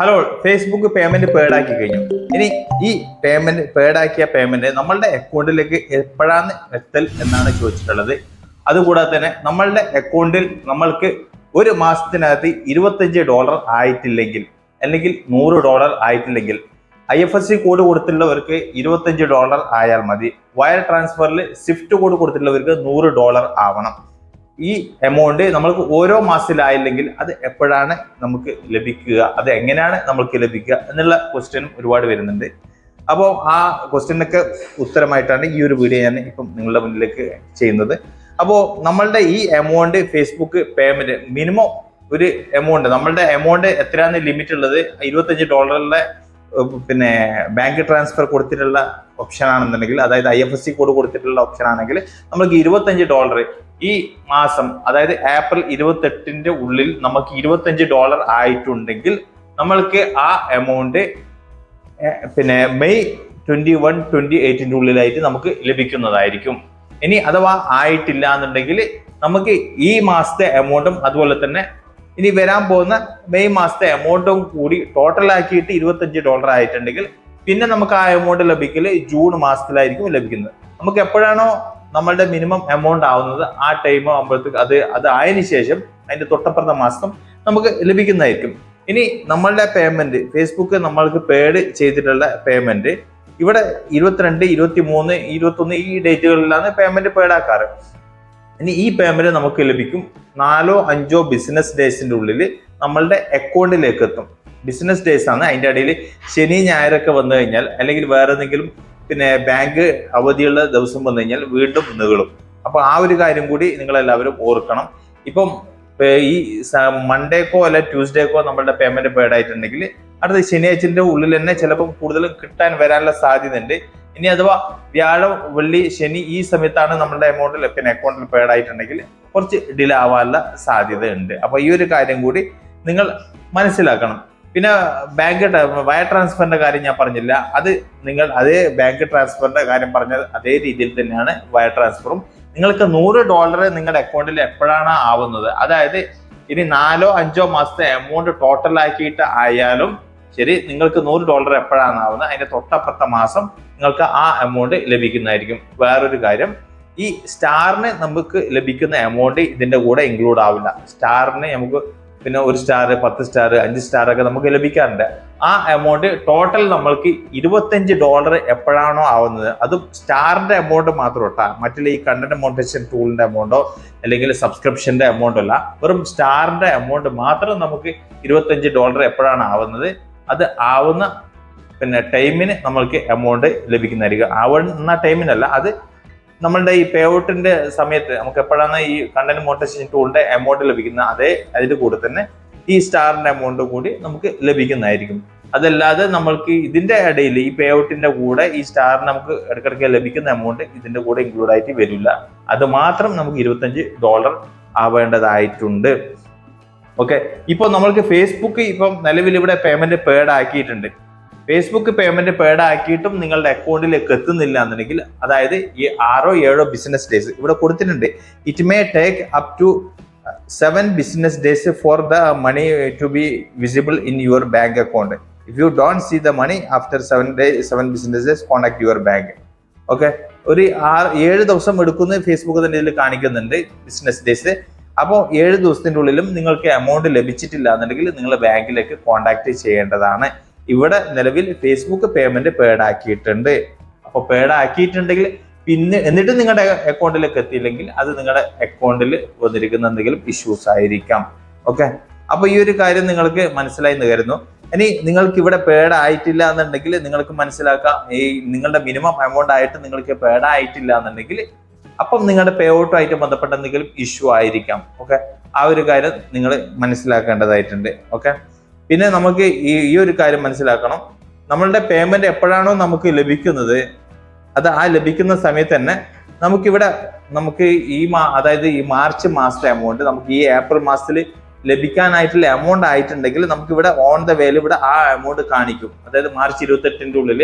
Hello, Facebook payment പേഡ് ആക്കി കഴിഞ്ഞു. ഇനി ഈ പേയ്ഡ് ആക്കിയ പേയ്മെന്റ് നമ്മളുടെ അക്കൗണ്ടിലേക്ക് എപ്പോഴാണ് എത്തൽ എന്നാണ് ചോദിച്ചിട്ടുള്ളത്. അതുകൂടാതെ തന്നെ നമ്മളുടെ അക്കൗണ്ടിൽ നമ്മൾക്ക് ഒരു മാസത്തിനകത്ത് $25 ആയിട്ടില്ലെങ്കിൽ, അല്ലെങ്കിൽ $100 ആയിട്ടില്ലെങ്കിൽ, IFSC കോഡ് കൊടുത്തിട്ടുള്ളവർക്ക് $25 ആയാൽ മതി. വയർ ട്രാൻസ്ഫറിൽ സ്വിഫ്റ്റ് കോഡ് കൊടുത്തിട്ടുള്ളവർക്ക് $100 ആവണം. ഈ എമൗണ്ട് നമ്മൾക്ക് ഓരോ മാസത്തിലായില്ലെങ്കിൽ അത് എപ്പോഴാണ് നമുക്ക് ലഭിക്കുക, അത് എങ്ങനെയാണ് നമുക്ക് ലഭിക്കുക എന്നുള്ള ക്വസ്റ്റ്യനും ഒരുപാട് വരുന്നുണ്ട്. അപ്പോൾ ആ ക്വസ്റ്റ്യനൊക്കെ ഉത്തരമായിട്ടാണ് ഈ ഒരു വീഡിയോ ഞാൻ ഇപ്പം നിങ്ങളുടെ മുന്നിലേക്ക് ചെയ്യുന്നത്. അപ്പോൾ നമ്മളുടെ ഈ എമൗണ്ട് ഫേസ്ബുക്ക് പേയ്മെന്റ് മിനിമം ഒരു എമൗണ്ട്, നമ്മളുടെ എമൗണ്ട് എത്രയാണ് ലിമിറ്റ് ഉള്ളത്, $25 പിന്നെ ബാങ്ക് ട്രാൻസ്ഫർ കൊടുത്തിട്ടുള്ള ഓപ്ഷൻ ആണെന്നുണ്ടെങ്കിൽ, അതായത് IFSC കോഡ് കൊടുത്തിട്ടുള്ള ഓപ്ഷൻ ആണെങ്കിൽ നമുക്ക് $25 ഈ മാസം, അതായത് ഏപ്രിൽ 28 ഉള്ളിൽ നമുക്ക് $25 ആയിട്ടുണ്ടെങ്കിൽ നമ്മൾക്ക് ആ എമൗണ്ട് പിന്നെ മെയ് 21, 28 ഉള്ളിലായിട്ട് നമുക്ക് ലഭിക്കുന്നതായിരിക്കും. ഇനി അഥവാ ആയിട്ടില്ല എന്നുണ്ടെങ്കിൽ നമുക്ക് ഈ മാസത്തെ എമൗണ്ടും അതുപോലെ തന്നെ ഇനി വരാൻ പോകുന്ന മെയ് മാസത്തെ എമൗണ്ടും കൂടി ടോട്ടൽ ആക്കിയിട്ട് $25 ആയിട്ടുണ്ടെങ്കിൽ പിന്നെ നമുക്ക് ആ എമൗണ്ട് ലഭിക്കല് ജൂൺ മാസത്തിലായിരിക്കും ലഭിക്കുന്നത്. നമുക്ക് എപ്പോഴാണോ നമ്മളുടെ മിനിമം എമൗണ്ട് ആവുന്നത് ആ ടൈം ആകുമ്പോഴത്തേക്ക് അത് ആയതിനു ശേഷം അതിന്റെ തൊട്ടപ്പുറത്തെ മാസം നമുക്ക് ലഭിക്കുന്നതായിരിക്കും. ഇനി നമ്മളുടെ പേയ്മെന്റ് ഫേസ്ബുക്ക് നമ്മൾക്ക് പേഡ് ചെയ്തിട്ടുള്ള പേയ്മെന്റ് ഇവിടെ 22, 23, 21 ഈ ഡേറ്റുകളിലാണ് പേയ്മെന്റ് പേഡ് ആക്കാറ്. ഇനി ഈ പേയ്മെന്റ് നമുക്ക് ലഭിക്കും 4-5 ബിസിനസ് ഡേയ്സിന്റെ ഉള്ളിൽ നമ്മളുടെ അക്കൗണ്ടിലേക്ക് എത്തും. ബിസിനസ് ഡേയ്സ് ആണ്. അതിന്റെ ഇടയിൽ ശനി ഞായറൊക്കെ വന്നു കഴിഞ്ഞാൽ, അല്ലെങ്കിൽ വേറെ എന്തെങ്കിലും പിന്നെ ബാങ്ക് അവധിയുള്ള ദിവസം വന്നു കഴിഞ്ഞാൽ വീണ്ടും നീളും. അപ്പൊ ആ ഒരു കാര്യം കൂടി നിങ്ങൾ എല്ലാവരും ഓർക്കണം. ഇപ്പം ഈ മൺഡേക്കോ അല്ല ട്യൂസ്ഡേക്കോ നമ്മളുടെ പേയ്മെന്റ് പേഡ് ആയിട്ടുണ്ടെങ്കിൽ അടുത്ത ശനിയാഴ്ചന്റെ ഉള്ളിൽ തന്നെ ചിലപ്പോൾ കൂടുതലും കിട്ടാൻ വരാനുള്ള സാധ്യത ഉണ്ട്. ഇനി അഥവാ വ്യാഴം, വെള്ളി, ശനി ഈ സമയത്താണ് നമ്മളുടെ എമൗണ്ടിൽ പിന്നെ അക്കൗണ്ടിൽ പേഡ് ആയിട്ടുണ്ടെങ്കിൽ കുറച്ച് ഡിലേ ആവാനുള്ള സാധ്യത ഉണ്ട്. അപ്പൊ ഈ ഒരു കാര്യം കൂടി നിങ്ങൾ മനസ്സിലാക്കണം. പിന്നെ വയർ ട്രാൻസ്ഫറിന്റെ കാര്യം ഞാൻ പറഞ്ഞില്ല, അത് നിങ്ങൾ അതേ ബാങ്ക് ട്രാൻസ്ഫറിന്റെ കാര്യം പറഞ്ഞ അതേ രീതിയിൽ തന്നെയാണ് വയർ ട്രാൻസ്ഫറും. നിങ്ങൾക്ക് $100 നിങ്ങളുടെ അക്കൗണ്ടിൽ എപ്പോഴാണ് ആവുന്നത്, അതായത് ഇനി 4-5 മാസത്തെ എമൗണ്ട് ടോട്ടൽ ആക്കിയിട്ട് ആയാലും ശരി, നിങ്ങൾക്ക് $100 എപ്പോഴാണ് ആവുന്നത് അതിന്റെ തൊട്ടപ്പുറത്തെ മാസം നിങ്ങൾക്ക് ആ എമൗണ്ട് ലഭിക്കുന്നതായിരിക്കും. വേറൊരു കാര്യം, ഈ സ്റ്റാറിന് നമുക്ക് ലഭിക്കുന്ന എമൗണ്ട് ഇതിന്റെ കൂടെ ഇൻക്ലൂഡ് ആവില്ല. സ്റ്റാറിന് നമുക്ക് പിന്നെ 1 സ്റ്റാർ, 10 സ്റ്റാർ, 5 സ്റ്റാർ ഒക്കെ നമുക്ക് ലഭിക്കാറുണ്ട്. ആ എമൗണ്ട് ടോട്ടൽ നമ്മൾക്ക് $25 എപ്പോഴാണോ ആവുന്നത്, അതും സ്റ്റാറിന്റെ എമൗണ്ട് മാത്രം കേട്ടാ, മറ്റുള്ള ഈ കണ്ടന്റ് മോണിറ്റൈസേഷൻ ടൂളിന്റെ എമൗണ്ടോ അല്ലെങ്കിൽ സബ്സ്ക്രിപ്ഷന്റെ എമൗണ്ടോ അല്ല, വെറും സ്റ്റാറിന്റെ എമൗണ്ട് മാത്രം നമുക്ക് $25 എപ്പോഴാണ് ആവുന്നത് അത് ആവുന്ന പിന്നെ ടൈമിന് നമ്മൾക്ക് എമൗണ്ട് ലഭിക്കുന്നതായിരിക്കും. ആവുന്ന ടൈമിനല്ല, അത് നമ്മളുടെ ഈ പേ ഔട്ടിന്റെ സമയത്ത് നമുക്ക് എപ്പോഴാണ് ഈ കണ്ടന്റ് മോണിറ്റൈസേഷൻ ടൂളിന്റെ എമൗണ്ട് ലഭിക്കുന്നത് അതേ അതിന്റെ കൂടെ തന്നെ ഈ സ്റ്റാറിന്റെ എമൗണ്ട് കൂടി നമുക്ക് ലഭിക്കുന്നതായിരിക്കും. അതല്ലാതെ നമ്മൾക്ക് ഇതിന്റെ ഇടയിൽ ഈ പേ ഔട്ടിന്റെ കൂടെ ഈ സ്റ്റാറിന് നമുക്ക് ഇടയ്ക്കിടയ്ക്ക് ലഭിക്കുന്ന എമൗണ്ട് ഇതിന്റെ കൂടെ ഇൻക്ലൂഡ് ആയിട്ട് വരില്ല. അത് മാത്രം നമുക്ക് $25 ആവേണ്ടതായിട്ടുണ്ട്. ഓക്കെ, ഇപ്പൊ നമ്മൾക്ക് ഫേസ്ബുക്ക് ഇപ്പം നിലവിൽ ഇവിടെ പേയ്മെന്റ് പേഡ് ആക്കിയിട്ടുണ്ട്. ഫേസ്ബുക്ക് പേയ്മെന്റ് പേഡ് ആക്കിയിട്ടും നിങ്ങളുടെ അക്കൗണ്ടിലേക്ക് എത്തുന്നില്ല എന്നുണ്ടെങ്കിൽ, അതായത് ഈ 6-7 ബിസിനസ് ഡേയ്സ് ഇവിടെ കൊടുത്തിട്ടുണ്ട്. It may take up to 7 business days for the money to be visible in your bank account. If you don't see the money after 7 business days contact your bank. Okay, ഒരു 6-7 ദിവസം എടുക്കുന്ന Facebook തന്നെ ഇതിൽ കാണിക്കുന്നുണ്ട് business days. അപ്പോൾ 7 ദിവസത്തിന്റെ ഉള്ളിലും നിങ്ങൾക്ക് എമൗണ്ട് ലഭിച്ചിട്ടില്ല എന്നുണ്ടെങ്കിൽ നിങ്ങൾ ബാങ്കിലേക്ക് കോൺടാക്ട് ചെയ്യേണ്ടതാണ്. ഇവിടെ നിലവിൽ ഫേസ്ബുക്ക് പേയ്മെന്റ് പേഡ് ആക്കിയിട്ടുണ്ട്. അപ്പോൾ പേഡ് ആക്കിയിട്ടുണ്ടെങ്കിൽ പിന്നെ എന്നിട്ട് നിങ്ങളുടെ അക്കൗണ്ടിലേക്ക് എത്തിയില്ലെങ്കിൽ അത് നിങ്ങളുടെ അക്കൗണ്ടിൽ വന്നിരിക്കുന്ന എന്തെങ്കിലും ഇഷ്യൂസ് ആയിരിക്കാം. ഓക്കെ, അപ്പൊ ഈ ഒരു കാര്യം നിങ്ങൾക്ക് മനസ്സിലായി എന്ന് കരുതുന്നു. ഇനി നിങ്ങൾക്ക് ഇവിടെ പേഡ് ആയിട്ടില്ല എന്നുണ്ടെങ്കിൽ നിങ്ങൾക്ക് മനസ്സിലാക്കാം, ഈ നിങ്ങളുടെ മിനിമം എമൗണ്ട് ആയിട്ട് നിങ്ങൾക്ക് പേഡ് ആയിട്ടില്ല എന്നുണ്ടെങ്കിൽ അപ്പം നിങ്ങളുടെ പേ ഔട്ടുമായിട്ട് ബന്ധപ്പെട്ട എന്തെങ്കിലും ഇഷ്യൂ ആയിരിക്കാം. ഓക്കെ, ആ ഒരു കാര്യം നിങ്ങൾ മനസ്സിലാക്കേണ്ടതായിട്ടുണ്ട്. ഓക്കെ, പിന്നെ നമുക്ക് ഈ ഒരു കാര്യം മനസ്സിലാക്കണം, നമ്മളുടെ പേയ്മെന്റ് എപ്പോഴാണോ നമുക്ക് ലഭിക്കുന്നത് അത് ആ ലഭിക്കുന്ന സമയത്ത് തന്നെ നമുക്ക് അതായത് ഈ മാർച്ച് മാസത്തെ എമൗണ്ട് നമുക്ക് ഈ ഏപ്രിൽ മാസത്തിൽ ലഭിക്കാനായിട്ടുള്ള എമൗണ്ട് ആയിട്ടുണ്ടെങ്കിൽ നമുക്ക് ഇവിടെ ഓൺ ദ വേയിൽ ഇവിടെ ആ എമൗണ്ട് കാണിക്കും. അതായത് മാർച്ച് 28 ഉള്ളിൽ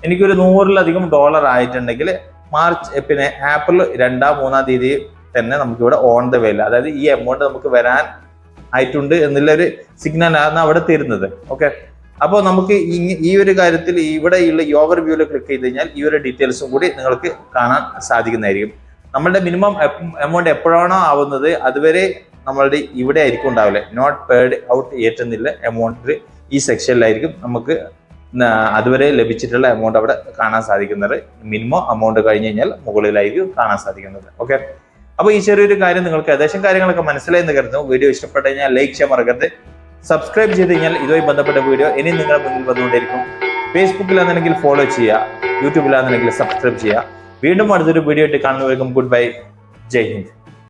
എനിക്കൊരു $100 ആയിട്ടുണ്ടെങ്കിൽ മാർച്ച് പിന്നെ ഏപ്രിൽ 2-3 തീയതി തന്നെ നമുക്ക് ഇവിടെ ഓൺ ദ വേയിൽ, അതായത് ഈ എമൗണ്ട് നമുക്ക് വരാൻ ആയിട്ടുണ്ട് എന്നുള്ള ഒരു സിഗ്നൽ ആണ് അവിടെ തരുന്നത്. ഓക്കെ, അപ്പോൾ നമുക്ക് ഈ ഒരു കാര്യത്തിൽ ഇവിടെയുള്ള ഈ ഓവർ വ്യൂവിൽ ക്ലിക്ക് ചെയ്ത് കഴിഞ്ഞാൽ ഈ ഒരു ഡീറ്റെയിൽസും കൂടി നിങ്ങൾക്ക് കാണാൻ സാധിക്കുന്നതായിരിക്കും. നമ്മളുടെ മിനിമം എമൗണ്ട് എപ്പോഴാണോ ആവുന്നത് അതുവരെ നമ്മളുടെ ഇവിടെ ആയിരിക്കും ഉണ്ടാവില്ല. നോട്ട് പെയ്ഡ് ഔട്ട് യെറ്റ് എന്നുള്ള എമൗണ്ട് ഈ സെക്ഷനിലായിരിക്കും നമുക്ക് അതുവരെ ലഭിച്ചിട്ടുള്ള എമൗണ്ട് അവിടെ കാണാൻ സാധിക്കുന്നത്. മിനിമം എമൗണ്ട് കഴിഞ്ഞ് കഴിഞ്ഞാൽ മുകളിലായിരിക്കും കാണാൻ സാധിക്കുന്നത്. ഓക്കെ, അപ്പോൾ ഈ ചെറിയൊരു കാര്യം നിങ്ങൾക്ക് ഏകദേശം കാര്യങ്ങളൊക്കെ മനസ്സിലായെന്ന് കരുതുന്നു. വീഡിയോ ഇഷ്ടപ്പെട്ടു കഴിഞ്ഞാൽ ലൈക്ക് ചെയ്യാൻ മറക്കരുത്. സബ്സ്ക്രൈബ് ചെയ്ത് കഴിഞ്ഞാൽ ഇതുമായി ബന്ധപ്പെട്ട വീഡിയോ ഇനി നിങ്ങളുടെ മുന്നിൽ വന്നുകൊണ്ടിരിക്കും. ഫേസ്ബുക്കിലാണെന്നുണ്ടെങ്കിൽ ഫോളോ ചെയ്യുക, യൂട്യൂബിലാണെന്നുണ്ടെങ്കിൽ സബ്സ്ക്രൈബ് ചെയ്യുക. വീണ്ടും അടുത്തൊരു വീഡിയോ ആയിട്ട് കാണുന്നവർക്കും ഗുഡ് ബൈ, ജയ് ഹിന്ദ്.